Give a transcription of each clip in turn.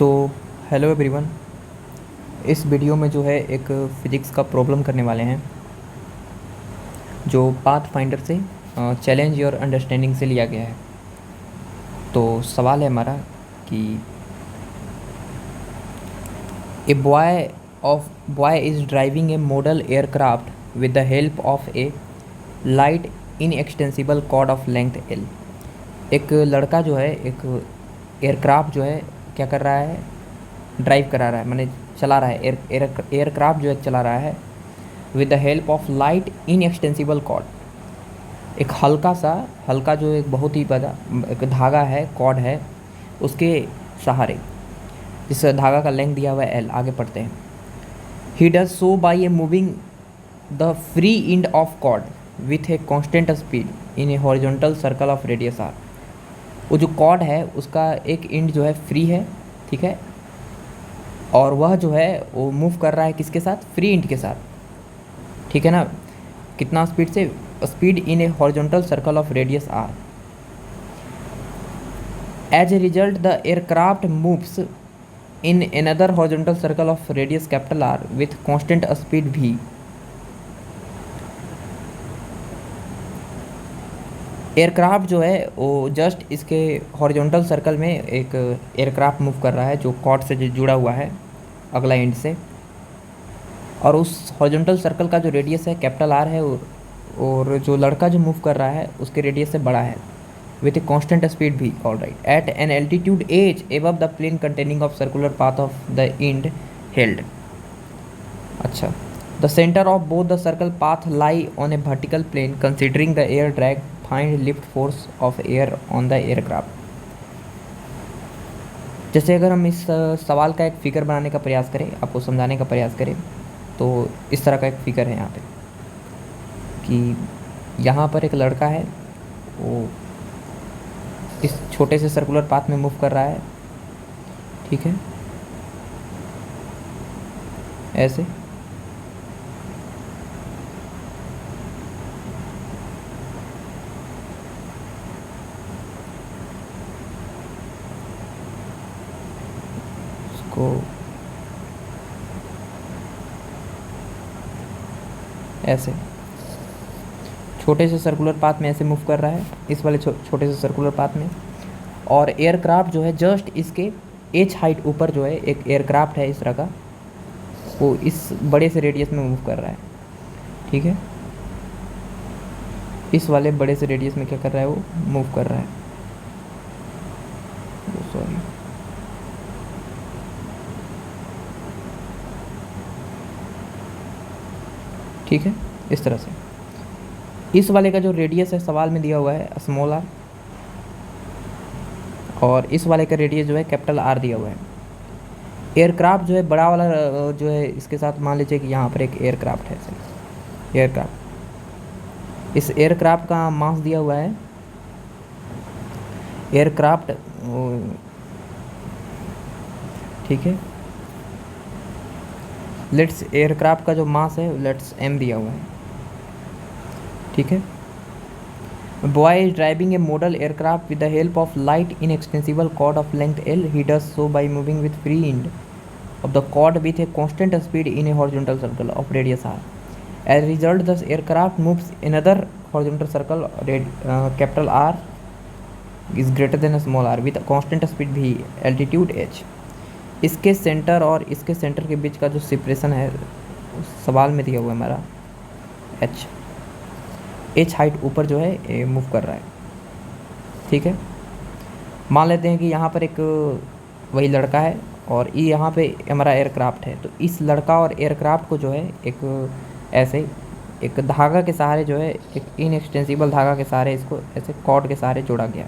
तो hello everyone. इस video में जो है एक फ़िज़िक्स का प्रॉब्लम करने वाले हैं जो पाथ फाइंडर से चैलेंज योर अंडरस्टैंडिंग से लिया गया है। तो सवाल है हमारा कि a boy is driving a model aircraft with the help of a light in extensible cord of length L. एक लड़का जो है एक एयरक्राफ्ट जो है क्या कर रहा है, ड्राइव करा रहा है, मैंने चला रहा है, एयरक्राफ्ट जो है चला रहा है with the help of light in extensible cord. एक हल्का जो एक बहुत ही बड़ा एक धागा है, कॉर्ड है, उसके सहारे, जिस धागा का लेंथ दिया हुआ है एल। आगे पढ़ते हैं। He does so by a moving the free end of cord with a constant speed in a horizontal circle of radius R. वो जो कॉर्ड है उसका एक इंड जो है फ्री है, ठीक है, और वह जो है वो मूव कर रहा है किसके साथ? फ्री इंड के साथ, ठीक है ना। कितना स्पीड से? Speed in a horizontal circle of radius R. As a result the aircraft moves in another horizontal circle of radius capital R with constant speed भी। एयरक्राफ्ट जो है वो जस्ट इसके हॉरिजॉन्टल सर्कल में एक एयरक्राफ्ट मूव कर रहा है जो कॉर्ड से जुड़ा हुआ है अगला एंड से, और उस हॉरिजॉन्टल सर्कल का जो रेडियस है कैपिटल आर है, और जो लड़का जो मूव कर रहा है उसके रेडियस से बड़ा है विथ ए कांस्टेंट स्पीड भी। All right. At an altitude as above the plane containing of circular path of the end held. अच्छा, the centre of both the circle path lie on a vertical plane considering the air drag find lift force of air on the aircraft. जैसे अगर हम इस सवाल का एक figure बनाने का प्रयास करें, आपको समझाने का प्रयास करें, तो इस तरह का एक फिगर है यहाँ पे कि यहाँ पर एक लड़का है, वो इस छोटे से सर्कुलर पाथ में मूव कर रहा है, ठीक है, ऐसे। इसको ऐसे छोटे से सर्कुलर पाथ में ऐसे मूव कर रहा है, इस वाले छोटे से सर्कुलर पाथ में। और एयरक्राफ्ट जो है जस्ट इसके एच हाइट ऊपर जो है एक एयरक्राफ्ट है इस तरह का, वो इस बड़े से रेडियस में मूव कर रहा है, ठीक है। इस वाले बड़े से रेडियस में क्या कर रहा है? वो मूव कर रहा है। सॉरी, ठीक है, इस तरह से। इस वाले का जो रेडियस है सवाल में दिया हुआ है स्मॉल आर, और इस वाले का रेडियस जो है कैपिटल आर दिया हुआ है। एयरक्राफ्ट जो है बड़ा वाला जो है इसके साथ, मान लीजिए कि यहाँ पर एक एयरक्राफ्ट है, एयरक्राफ्ट। इस एयरक्राफ्ट का मास दिया हुआ है, एयरक्राफ्ट, ठीक है। लेट्स एयरक्राफ्ट का जो मास है लेट्स m दिया हुआ है, ठीक है। Boy is driving a model aircraft with the help of light in extensible cord of length L. He does so by moving with free end of the chord with a constant speed in a horizontal circle of radius r. As a result, the aircraft moves another horizontal circle, capital R is greater than a small r with a constant speed v, altitude h. इसके centre और इसके centre के बीच का जो separation है सवाल में दिया हुआ है हमारा h। h हाइट ऊपर जो है मूव कर रहा है, ठीक है। मान लेते हैं कि यहाँ पर एक वही लड़का है और ये यहाँ पे हमारा एयरक्राफ्ट है, तो इस लड़का और एयरक्राफ्ट को जो है एक ऐसे एक धागा के सहारे जो है, एक इनएक्सटेंसिबल धागा के सहारे, इसको ऐसे कॉर्ड के सहारे जोड़ा गया,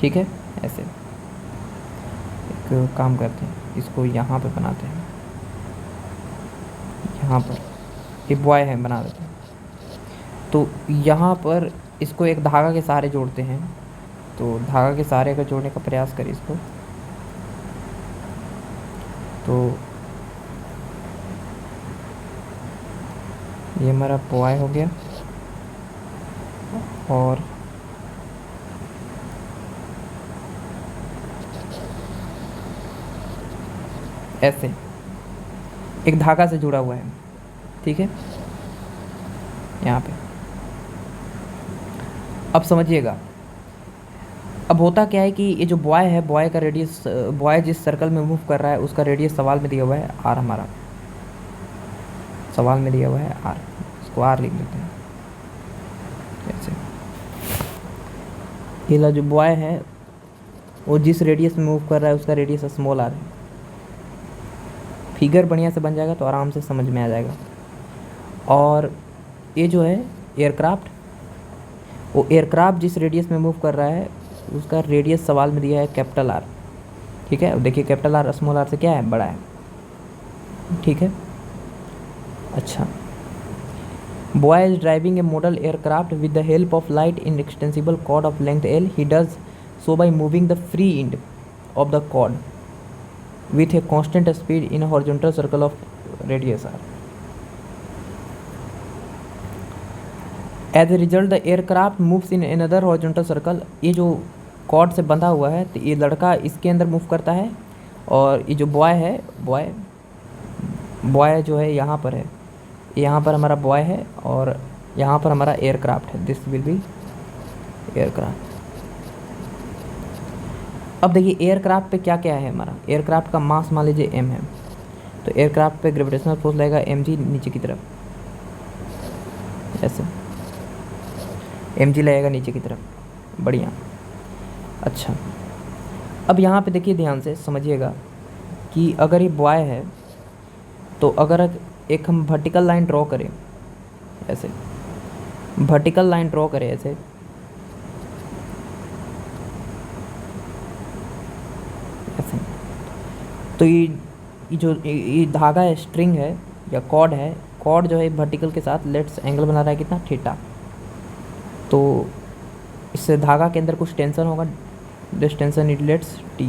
ठीक है। ऐसे एक काम करते हैं, इसको यहाँ पे बनाते हैं, यहाँ पर ये बॉय है, बना देते हैं। तो यहाँ पर इसको एक धागा के सहारे जोड़ते हैं, तो धागा के सहारे अगर जोड़ने का प्रयास करें इसको, तो ये हमारा बॉय हो गया, और ऐसे एक धागा से जुड़ा हुआ है, ठीक है, यहाँ पे। अब समझिएगा, अब होता क्या है कि ये जो बॉय है, बॉय का रेडियस, बॉय जिस सर्कल में मूव कर रहा है उसका रेडियस सवाल में दिया हुआ है आर, हमारा सवाल में दिया हुआ है आर, इसको आर लिख लेते हैं ऐसे। ये जो बॉय है वो जिस रेडियस में मूव कर रहा है उसका रेडियस स्मॉल आर है। फिगर बढ़िया से बन जाएगा तो आराम से समझ में आ जाएगा। और ये जो है एयरक्राफ्ट, वो एयरक्राफ्ट जिस रेडियस में मूव कर रहा है उसका रेडियस सवाल में दिया है कैपिटल आर, ठीक है। देखिए कैपिटल आर स्मॉल आर से क्या है, बड़ा है, ठीक है। अच्छा, boy is driving a model aircraft with the help of light in extensible cord of length L. He does so by moving the free end of the cord with a constant speed in a horizontal circle of radius r. As a result, the aircraft moves in another horizontal circle. ये जो cord से बंधा हुआ है तो ये लड़का इसके अंदर मूव करता है, और ये जो बॉय है, बॉय जो है यहाँ पर है, यहाँ पर हमारा बॉय है और यहाँ पर हमारा एयरक्राफ्ट है। This will B aircraft. अब देखिए एयरक्राफ्ट पे क्या क्या है, हमारा एयरक्राफ्ट का मास मान लीजिए m है, तो एयरक्राफ्ट पे ग्रेविटेशनल फोर्स लगेगा mg नीचे की तरफ, ऐसे mg लगेगा नीचे की तरफ, बढ़िया। अच्छा, अब यहाँ पे देखिए ध्यान से समझिएगा कि अगर ये बॉय है तो अगर एक हम वर्टिकल लाइन ड्रॉ करें, ऐसे वर्टिकल लाइन ड्रॉ करें ऐसे, तो ये जो ये धागा है, स्ट्रिंग है या कॉर्ड है, कॉर्ड जो है वर्टिकल के साथ लेट्स एंगल बना रहा है कितना, थीटा। तो इससे धागा के अंदर कुछ टेंशन होगा, this tension it let's T.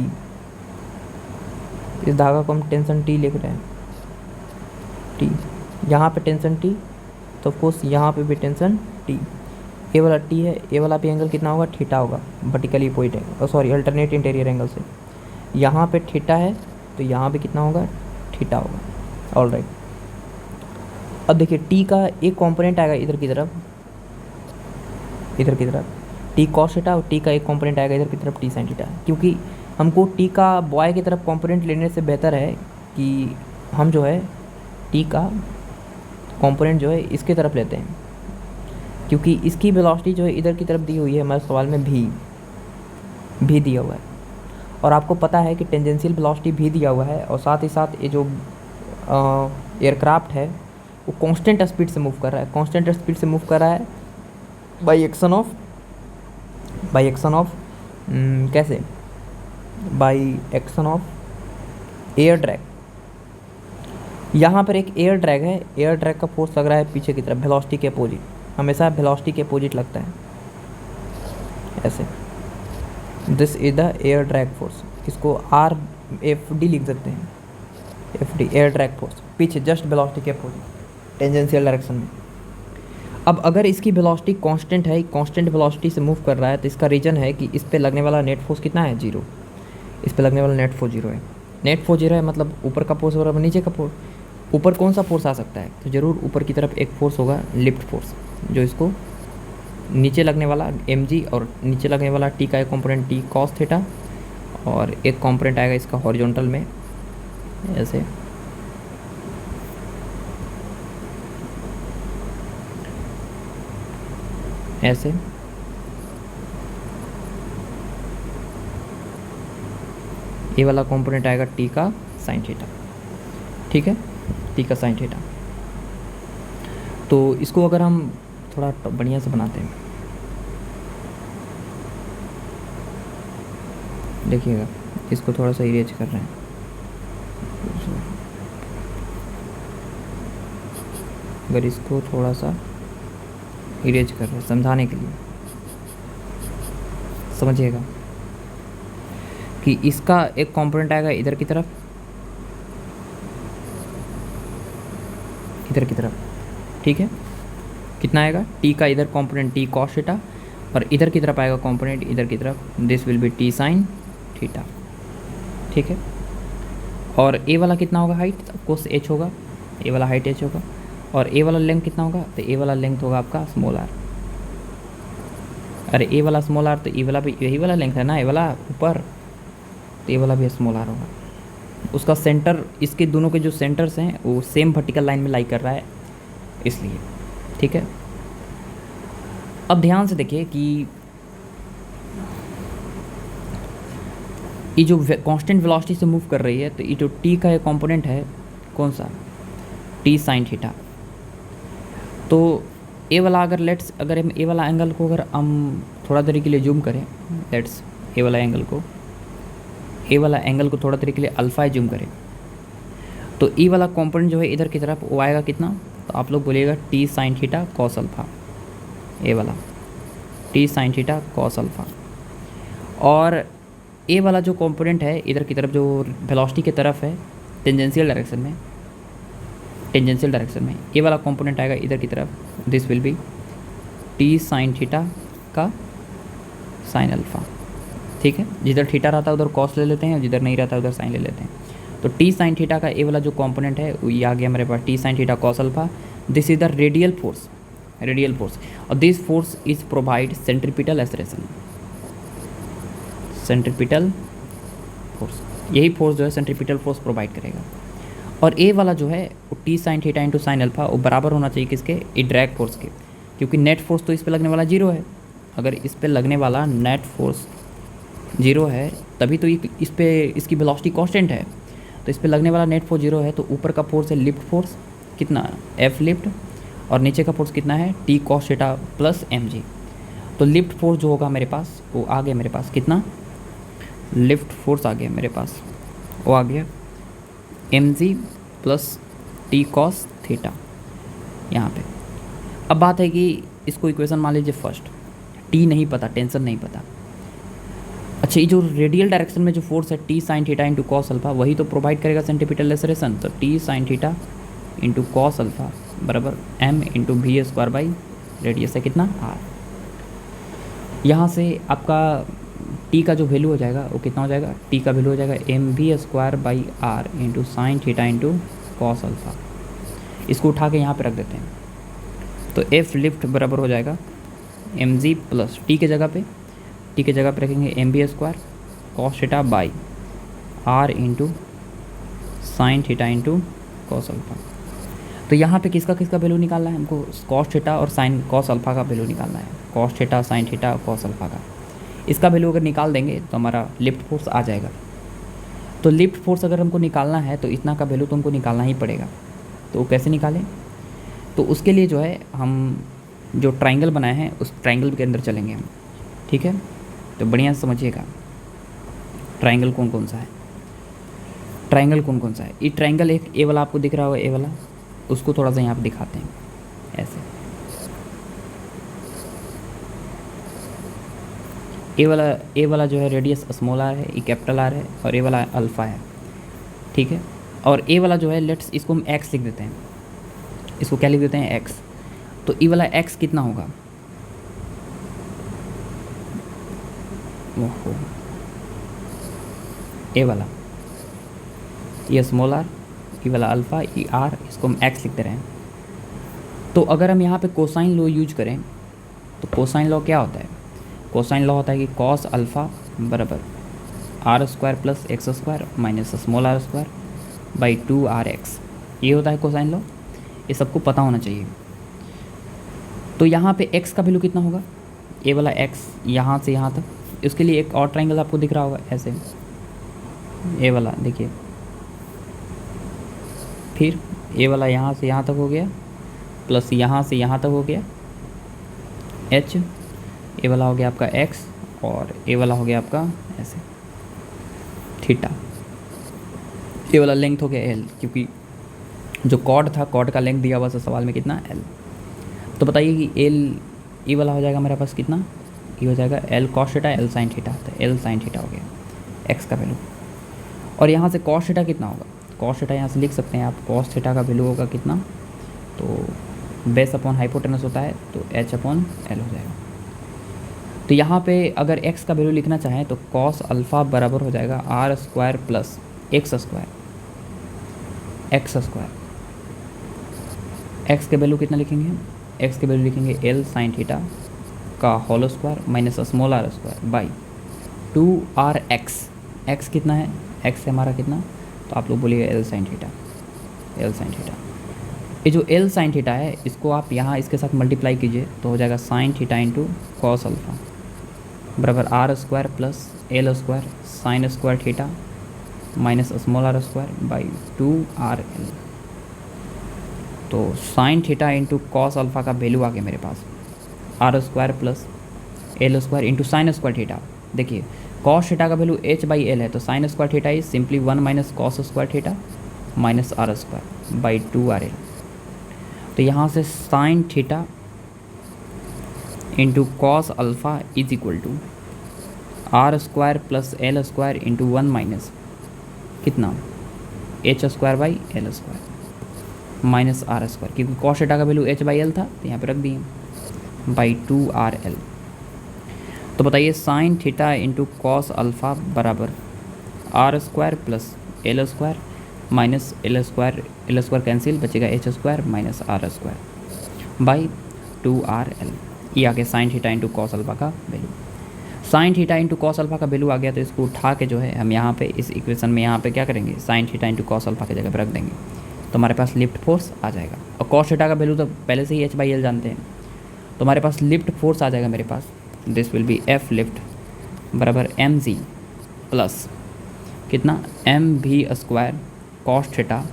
इस धागा को हम टेंशन टी लिख रहे हैं, टी। यहाँ पे टेंशन टी, तो ऑफकोर्स यहाँ पे भी टेंशन टी। ए वाला टी है, ए वाला भी एंगल कितना होगा, थीटा होगा, वर्टिकली अपोजिट है, सॉरी अल्टरनेट इंटीरियर एंगल से। यहाँ पे थीटा है तो यहाँ पे कितना होगा, थीटा होगा। ऑल राइट, अब देखिए टी का एक कंपोनेंट आएगा इधर की तरफ, टी कॉस थीटा, और टी का एक कंपोनेंट आएगा इधर की तरफ, टी साइन थीटा। क्योंकि हमको टी का बॉय की तरफ कंपोनेंट लेने से बेहतर है कि हम जो है टी का कंपोनेंट जो है इसके तरफ लेते हैं, क्योंकि इसकी वेलोसिटी जो है इधर की तरफ दी हुई है हमारे सवाल में, भी दिया हुआ है, और आपको पता है कि टेंजेंशियल वेलोसिटी भी दिया हुआ है, और साथ ही साथ ये जो एयरक्राफ्ट है वो कांस्टेंट स्पीड से मूव कर रहा है, कांस्टेंट स्पीड से मूव कर रहा है बाय एक्शन ऑफ कैसे, by action of air drag. यहाँ पर एक एयर ड्रैग है, एयर ड्रैग का फोर्स लग रहा है पीछे की तरफ, वेलोसिटी के अपोजिट, हमेशा वेलोसिटी के अपोजिट लगता है ऐसे। This is the air drag force, इसको आर एफ डी लिख सकते हैं, F D air drag force, पीछे जस्ट वेलोसिटी के अपोजिट टेंजेंशियल डायरेक्शन में। अब अगर इसकी वेलोसिटी कांस्टेंट है, कांस्टेंट वेलोसिटी से मूव कर रहा है, तो इसका रीजन है कि इस पे लगने वाला नेट फोर्स कितना है, जीरो। इस पे लगने वाला नेट फोर्स जीरो है, नेट फोर्स जीरो है, मतलब ऊपर का फोर्स बराबर नीचे का फोर्स। ऊपर कौन सा फोर्स आ सकता है, तो ज़रूर ऊपर की तरफ एक फोर्स होगा, लिफ्ट फोर्स, जो इसको नीचे लगने वाला mg, और नीचे लगने वाला t का एक कंपोनेंट t cos थीटा, और एक कंपोनेंट आएगा इसका हॉरिजॉन्टल में ऐसे, ऐसे। ये वाला कंपोनेंट आएगा t का साइन थीटा, ठीक है, t का साइन थीटा। तो इसको अगर हम थोड़ा बढ़िया से बनाते हैं, देखिएगा इसको थोड़ा सा इरेज कर रहे हैं, अगर इसको थोड़ा सा इरेज कर रहे हैं समझाने के लिए, समझिएगा कि इसका एक कंपोनेंट आएगा इधर की तरफ, ठीक है, कितना आएगा, टी का इधर कंपोनेंट टी कॉस थीटा, और इधर की तरफ आएगा कंपोनेंट इधर की तरफ, this will B T sine theta, ठीक है। और ए वाला कितना होगा हाइट, ऑफकोर्स एच होगा, ए वाला हाइट एच होगा। और ए वाला लेंथ कितना होगा, तो ए वाला लेंथ होगा आपका स्मॉल आर। अरे ए वाला स्मॉल आर तो ए वाला भी यही वाला लेंथ है ना, ए वाला ऊपर, तो ए वाला भी स्मॉल आर होगा। उसका सेंटर, इसके दोनों के जो सेंटर्स हैं वो सेम वर्टिकल लाइन में लाई कर रहा है इसलिए, ठीक है। अब ध्यान से देखिए कि ये जो कांस्टेंट वेलोसिटी से मूव कर रही है, तो ये जो टी का एक कंपोनेंट है कौन सा, टी साइन थीटा। तो ए वाला अगर लेट्स, अगर हम ए वाला एंगल को अगर हम थोड़ा देर के लिए जूम करें, लेट्स ए वाला एंगल को थोड़ा देर के लिए अल्फ़ा जूम करें, तो ई वाला कंपोनेंट जो है इधर की तरफ वो आएगा कितना, तो आप लोग बोलिएगा T sine theta cos alpha, A वाला T sine theta cos alpha. और ए वाला जो कंपोनेंट है इधर की तरफ जो वेलोसिटी की तरफ है टेंजेंशियल डायरेक्शन में ए वाला कंपोनेंट आएगा इधर की तरफ, this will B T sine theta का साइन अल्फ़ा, ठीक है। जिधर थीटा रहता है उधर कॉस ले लेते हैं और जिधर नहीं रहता है उधर साइन ले लेते हैं। तो टी साइन थीटा का ए वाला जो कंपोनेंट है वो ये आ गया मेरे पास T sine theta cos alpha. This is the radial force और this force is provide centripetal acceleration, centripetal force, यही फोर्स जो है सेंट्रीपिटल फोर्स प्रोवाइड करेगा। और ए वाला जो है वो T sine theta into sine alpha वो बराबर होना चाहिए किसके, ये ड्रैग फोर्स के, क्योंकि नेट फोर्स तो इस पे लगने वाला जीरो है। अगर इस पे लगने वाला नेट फोर्स जीरो है तभी तो इस पे इसकी वेलोसिटी कांस्टेंट है, तो इस पे लगने वाला नेट फोर्स जीरो है। तो ऊपर का फोर्स है लिफ्ट फोर्स कितना, एफ लिफ्ट, और नीचे का फोर्स कितना है, T cos theta plus m g. तो लिफ्ट फोर्स जो होगा मेरे पास वो आ गया मेरे पास कितना, लिफ्ट फोर्स आ गया मेरे पास, वो आ गया एम जी प्लस टी कॉस थीटा यहाँ पे। अब बात है कि इसको इक्वेशन मान लीजिए फर्स्ट, टी नहीं पता, टेंशन नहीं पता। अच्छा, ये जो रेडियल डायरेक्शन में जो फोर्स है T sine theta into cos alpha वही तो प्रोवाइड करेगा सेंट्रीपिटल एक्सेलरेशन। तो T sine theta into cos alpha बराबर M into V square by radius है कितना आर। यहाँ से आपका टी का जो वैल्यू हो जाएगा वो कितना हो जाएगा, टी का वैल्यू हो जाएगा m we square by are into sine theta into cos alpha. इसको उठा के यहाँ पे रख देते हैं, तो एफ लिफ्ट बराबर हो जाएगा एम जी प्लस टी के जगह पे रखेंगे m B square cos theta by are into sine theta into cos alpha. तो यहाँ पे किसका वैल्यू निकालना है हमको, कॉस थीटा और साइन कॉस अल्फा का वैल्यू निकालना है, cos theta sine theta cos alpha का। इसका वैल्यू अगर निकाल देंगे तो हमारा लिफ्ट फोर्स आ जाएगा। तो लिफ्ट फोर्स अगर हमको निकालना है तो इतना का वैल्यू तो हमको निकालना ही पड़ेगा। तो वो कैसे निकालें, तो उसके लिए जो है हम जो ट्राइंगल बनाए हैं उस ट्राइंगल के अंदर चलेंगे हम, ठीक है। तो बढ़िया से समझिएगा ट्राइंगल कौन कौन सा है, ये ट्राइंगल एक ए वाला आपको दिख रहा होगा, ए वाला, उसको थोड़ा सा यहाँ पे दिखाते हैं ऐसे। ए वाला जो है रेडियस स्मॉल आर है, ये कैपिटल आर है, और ए वाला अल्फ़ा है, ठीक है। और ए वाला जो है लेट्स इसको हम एक्स लिख देते हैं, इसको क्या लिख देते हैं एक्स। तो ई वाला एक्स कितना होगा, ओहो ए वाला ये स्मॉल आर, ई वाला अल्फ़ा, ई आर, इसको हम एक्स लिखते रहे हैं। तो अगर हम यहाँ पे कोसाइन लॉ यूज करें तो कोसाइन लॉ क्या होता है, कोसाइन लॉ होता है कि कॉस अल्फ़ा बराबर are square plus x square minus small are square by 2rx, ये होता है कोसाइन लॉ। ये सबको पता होना चाहिए। तो यहाँ पे x का वैल्यू कितना होगा, ए वाला x यहाँ से यहाँ तक, उसके लिए एक और ट्राइंगल आपको दिख रहा होगा ऐसे, ए वाला देखिए, फिर ए वाला यहाँ से यहाँ तक हो गया प्लस यहाँ से यहाँ तक हो गया h, ए वाला हो गया आपका x और ए वाला हो गया आपका ऐसे थीटा। ए वाला लेंथ हो गया l, क्योंकि जो कॉर्ड था, कॉर्ड का लेंथ दिया हुआ था सवाल में कितना l। तो बताइए कि l, ये वाला हो जाएगा मेरे पास कितना, ये हो जाएगा l cos theta l sin theta, तो l sin थीटा हो गया x का वैल्यू। और यहाँ से cos थीटा कितना होगा, cos थीटा यहाँ से लिख सकते हैं आप, cos थीटा का वैल्यू होगा कितना, तो बेस अपॉन हाइपोटेनस होता है तो h अपॉन l हो जाएगा। तो यहाँ पे अगर x का वैल्यू लिखना चाहें तो cos अल्फ़ा बराबर हो जाएगा r square plus x square x square, x के वैल्यू कितना लिखेंगे हम, एक्स के वैल्यू लिखेंगे एल साइन थीटा का whole square minus small are square by 2r x, x कितना है, एक्स है हमारा कितना, तो आप लोग बोलिएगा L sine theta, L sine theta. ये जो एल साइन थीटा है इसको आप यहाँ इसके साथ मल्टीप्लाई कीजिए तो हो जाएगा sine theta into cos alpha बराबर are square plus L square sine square theta minus small are square by 2rl। तो sine theta into cos alpha का वैल्यू आ गया मेरे पास R square plus L square into sine square theta. देखिए cos theta का value h by L है, तो sine square theta is simply 1 minus cos square theta minus are square by 2rl। तो यहाँ से sine theta into cos alpha is equal to R square plus L square into 1 minus कितना H square by L square minus are square, क्योंकि cos theta का value h by L था तो यहाँ पे रख दिए बाई 2rl। तो बताइए sine theta into cos alpha बराबर are square plus L square minus L square cancel, बचेगा H square minus are square by 2rl। ये आ गया sine theta into cos alpha का value. Sine theta into cos alpha का value आ गया तो इसको उठा के जो है हम यहाँ पे इस इक्वेशन में यहाँ पे क्या करेंगे, sign theta into cos alpha की जगह पर रख देंगे तो हमारे पास लिफ्ट फोर्स आ जाएगा। और कॉस थीटा का वैल्यू तो पहले से ही h बाई एल जानते हैं, तो हमारे पास लिफ्ट फोर्स आ जाएगा मेरे पास, this will be F lift बराबर एम जी प्लस कितना एम भी square cos theta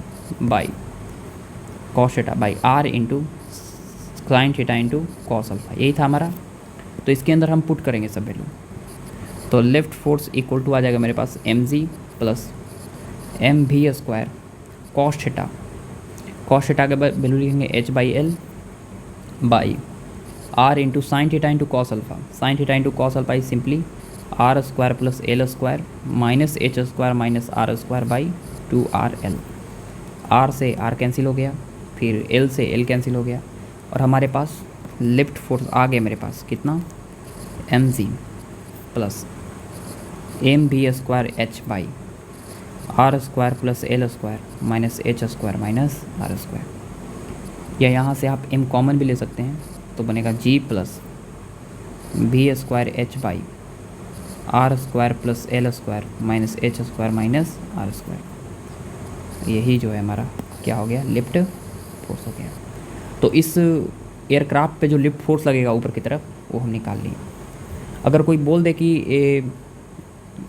by are into sine theta into cos alpha, यही था हमारा। तो इसके अंदर हम पुट करेंगे सब वैल्यू, तो लेफ्ट फोर्स इक्वल टू आ जाएगा मेरे पास एम जी प्लस एम भी स्क्वायर कॉस थीटा का वैल्यू लिखेंगे h by L by are into sine theta into cos alpha, sine theta into cos alpha is simply r square plus L square minus H square minus are square by 2rl। R से r cancel हो गया, फिर L से L cancel हो गया और हमारे पास lift force आ गया मेरे पास कितना एम जी प्लस एम भी square h by are square plus L square minus H square minus are square, या यहाँ से आप एम कॉमन भी ले सकते हैं तो बनेगा g plus v square h by are square plus L square minus H square minus are square. यही जो है हमारा क्या हो गया, लिफ्ट फोर्स हो गया। तो इस एयरक्राफ्ट पे जो लिफ्ट फोर्स लगेगा ऊपर की तरफ वो हम निकाल लिए। अगर कोई बोल दे कि ये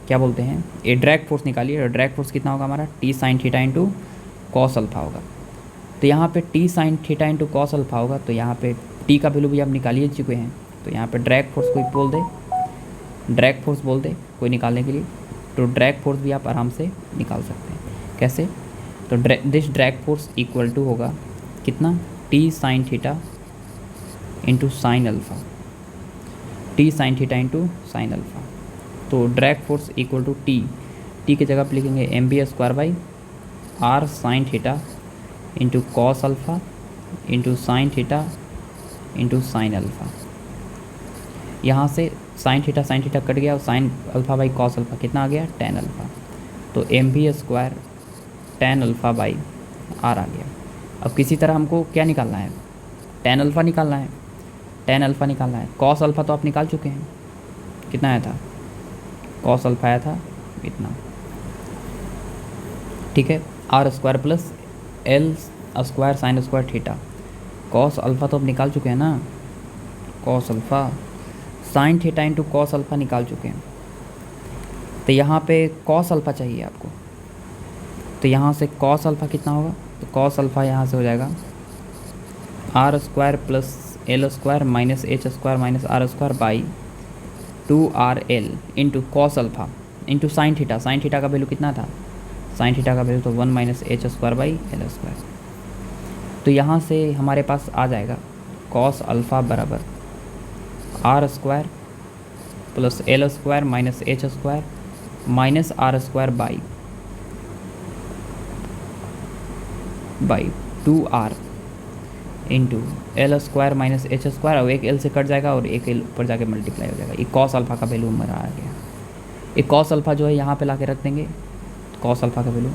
क्या बोलते हैं ये ड्रैग फोर्स निकालिए, और ड्रैग फोर्स कितना होगा हमारा T sine theta into cos alpha होगा, तो यहाँ पे T sine theta into cos alpha होगा, तो यहाँ पे टी का वैल्यू भी आप निकालिए चुके हैं, तो यहाँ पे ड्रैग फोर्स कोई बोल दे, ड्रैग फोर्स बोल दे कोई निकालने के लिए, तो ड्रैग फोर्स भी आप आराम से निकाल सकते हैं। कैसे, तो this drag force equal to होगा कितना T sine theta into sine alpha, T sine theta into sine alpha. तो drag force equal to T की जगह पर लिखेंगे M B square by R sine theta into cos alpha into sine theta into sine alpha. यहाँ से sine theta cut गया और sine alpha by cos alpha कितना आ गया टेन अल्फ़ा, तो M B square tan alpha by are आ गया। अब किसी तरह हमको क्या निकालना है, टेन अल्फ़ा निकालना है, टेन अल्फ़ा निकालना है। कॉस अल्फ़ा तो आप निकाल चुके हैं, कितना आया था कॉस अल्फ़ा आया था इतना, ठीक है। R square plus L square sine square theta, cos alpha तो अब निकाल चुके हैं ना, cos alpha sine theta into cos alpha निकाल चुके हैं, तो यहाँ पे कॉस अल्फ़ा चाहिए आपको, तो यहाँ से कॉस अल्फ़ा कितना होगा, तो कॉस अल्फ़ा यहाँ से हो जाएगा r square plus L square minus H square minus are square by 2rl into cos alpha into sine theta का वैल्यू कितना था, साइन थीटा का वैल्यू तो 1 minus H square by L square. तो यहाँ से हमारे पास आ जाएगा कॉस अल्फ़ा बराबर are square plus L square minus H square minus are square by 2r into L square minus H square, और एक एल से कट जाएगा और एक एल ऊपर जाके मल्टीप्लाई हो जाएगा। ये कॉस अल्फ़ा का वैल्यू हमारा आ गया। ये कॉस अल्फ़ा जो है यहाँ पे ला के रख देंगे कॉस अल्फ़ा का वैल्यू,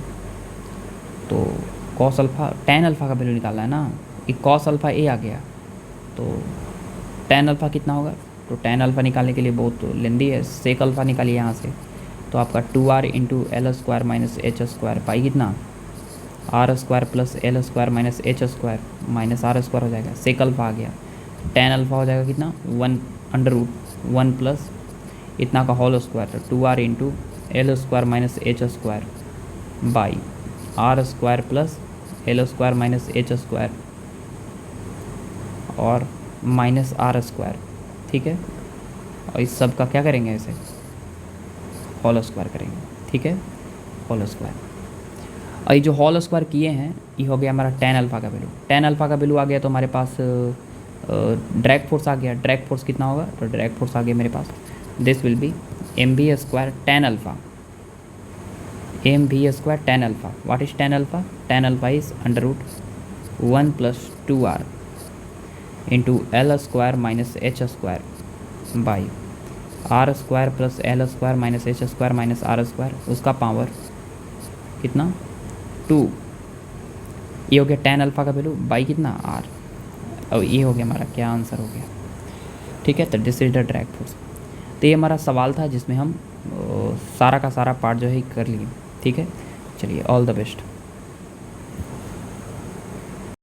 तो कॉस अल्फ़ा टेन अल्फ़ा का वैल्यू निकालना है ना, एक कॉस अल्फ़ा ए आ गया, तो टेन अल्फ़ा कितना होगा, तो टेन अल्फ़ा निकालने के लिए बहुत लेंदी है, सेक अल्फ़ा निकालिए यहाँ से, तो आपका 2r into L square minus H square by कितना R square plus L square minus H square minus are square हो जाएगा, सेक अल्फ़ा आ गया, टेन अल्फ़ा हो जाएगा कितना 1 अंडर रूट 1 प्लस इतना का whole square 2r into L square minus H square by are square plus L square minus H square और minus are square, ठीक है। और इस सब का क्या करेंगे, ऐसे होल स्क्वायर करेंगे, ठीक है, होल स्क्वायर। और ये जो होल स्क्वायर किए हैं ये हो गया हमारा टेन अल्फ़ा का वैल्यू, टेन अल्फ़ा का वैल्यू आ गया, तो हमारे पास ड्रैग फोर्स आ गया, ड्रैग फोर्स कितना होगा, तो ड्रैग फोर्स आ गया मेरे पास, this will be M we square tan alpha, M we square tan alpha, what is tan alpha, tan alpha is under root 1 plus 2r into L square minus H square by are square plus L square minus H square minus are square, उसका power कितना 2, ये हो गया tan alpha का value by कितना R, और ये हो गया हमारा क्या आंसर हो गया, ठीक है। तो this is the drag force. तो ये हमारा सवाल था जिसमें हम सारा का सारा पार्ट जो है कर लिए, ठीक है। चलिए ऑल द बेस्ट।